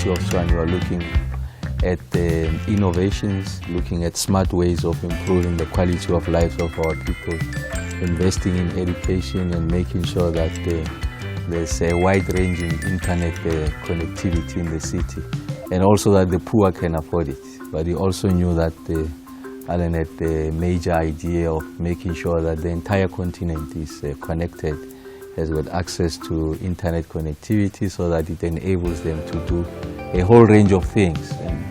University of Tshwane, we are looking at innovations, looking at smart ways of improving the quality of life of our people, investing in education and making sure that there's a wide-ranging internet connectivity in the city, and also that the poor can afford it. But he also knew that Alan had the major idea of making sure that the entire continent is connected, has got access to internet connectivity so that it enables them to do a whole range of things. And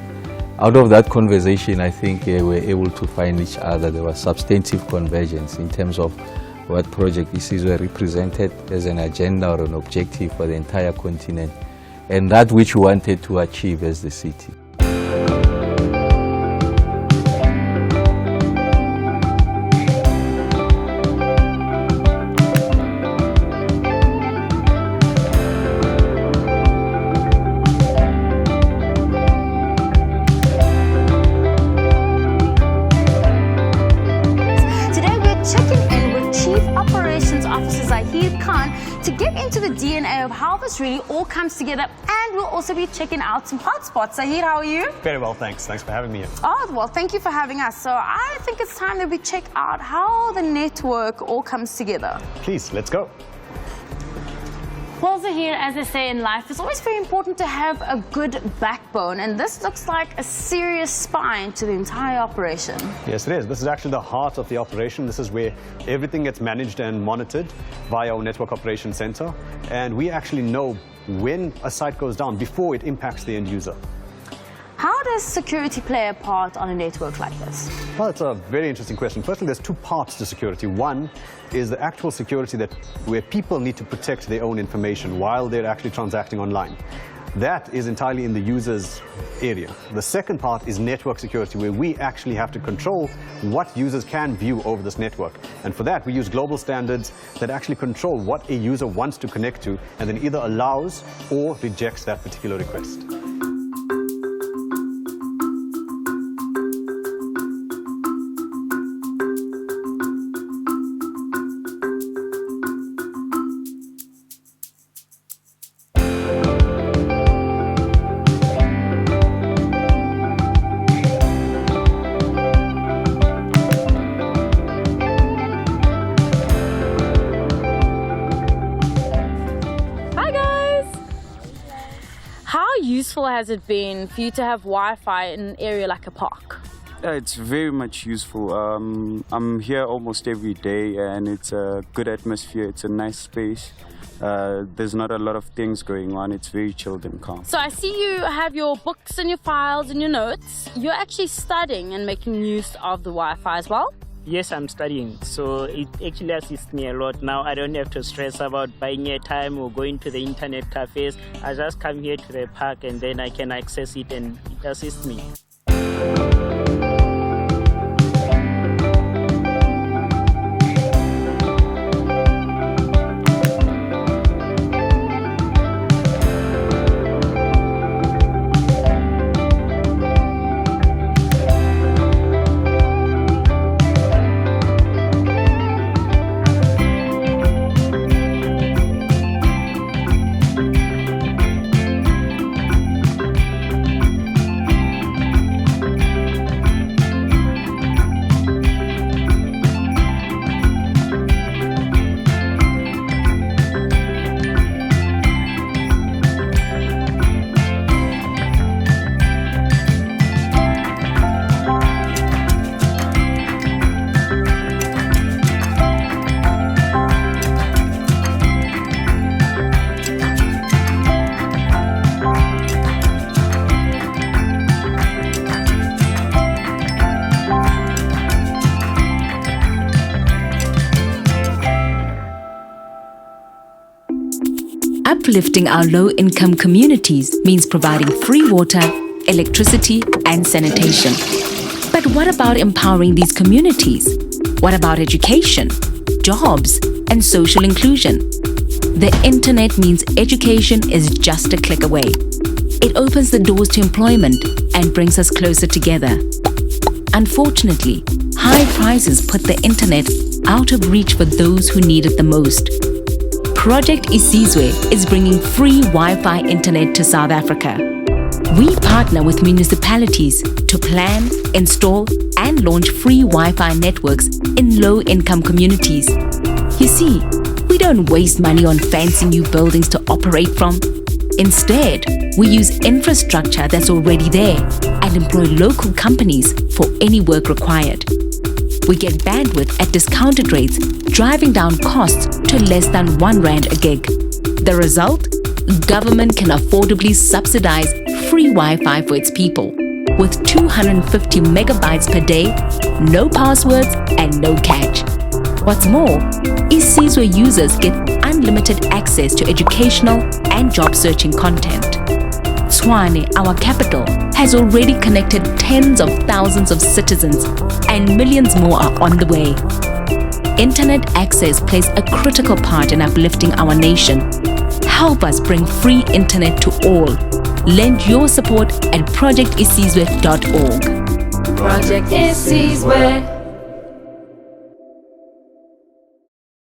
out of that conversation, I think we were able to find each other. There was substantive convergence in terms of what Project Isizwe represented as an agenda or an objective for the entire continent, and that which we wanted to achieve as the city. To get into the DNA of how this really all comes together, and we'll also be checking out some hotspots. Zahid, how are you? Very well, thanks. Thanks for having me here. Oh, well, thank you for having us. So I think it's time that we check out how the network all comes together. Please, let's go. Well, Zahid, as they say in life, it's always very important to have a good backbone, and this looks like a serious spine to the entire operation. Yes, it is. This is actually the heart of the operation. This is where everything gets managed and monitored via our network operation center, and we actually know when a site goes down before it impacts the end user. How does security play a part on a network like this? Well, it's a very interesting question. Firstly, there's two parts to security. One is the actual security where people need to protect their own information while they're actually transacting online. That is entirely in the user's area. The second part is network security, where we actually have to control what users can view over this network. And for that, we use global standards that actually control what a user wants to connect to and then either allows or rejects that particular request. Useful has it been for you to have Wi-Fi in an area like a park? Yeah, it's very much useful. I'm here almost every day, and it's a good atmosphere. It's a nice space. There's not a lot of things going on. It's very chilled and calm. So I see you have your books and your files and your notes. You're actually studying and making use of the Wi-Fi as well? Yes, I'm studying, so it actually assists me a lot. Now I don't have to stress about buying airtime or going to the internet cafes. I just come here to the park and then I can access it, and it assists me. Uplifting our low-income communities means providing free water, electricity, and sanitation. But what about empowering these communities? What about education, jobs, and social inclusion? The internet means education is just a click away. It opens the doors to employment and brings us closer together. Unfortunately, high prices put the internet out of reach for those who need it the most. Project Isizwe is bringing free Wi-Fi internet to South Africa. We partner with municipalities to plan, install, and launch free Wi-Fi networks in low-income communities. You see, we don't waste money on fancy new buildings to operate from. Instead, we use infrastructure that's already there and employ local companies for any work required. We get bandwidth at discounted rates, driving down costs to less than R1 a gig. The result? Government can affordably subsidize free Wi-Fi for its people with 250 megabytes per day, no passwords and no catch. What's more, Isizwe users get unlimited access to educational and job searching content. Tshwane, our capital, has already connected tens of thousands of citizens and millions more are on the way. Internet access plays a critical part in uplifting our nation. Help us bring free internet to all. Lend your support at projectisizwe.org. Project Isizwe.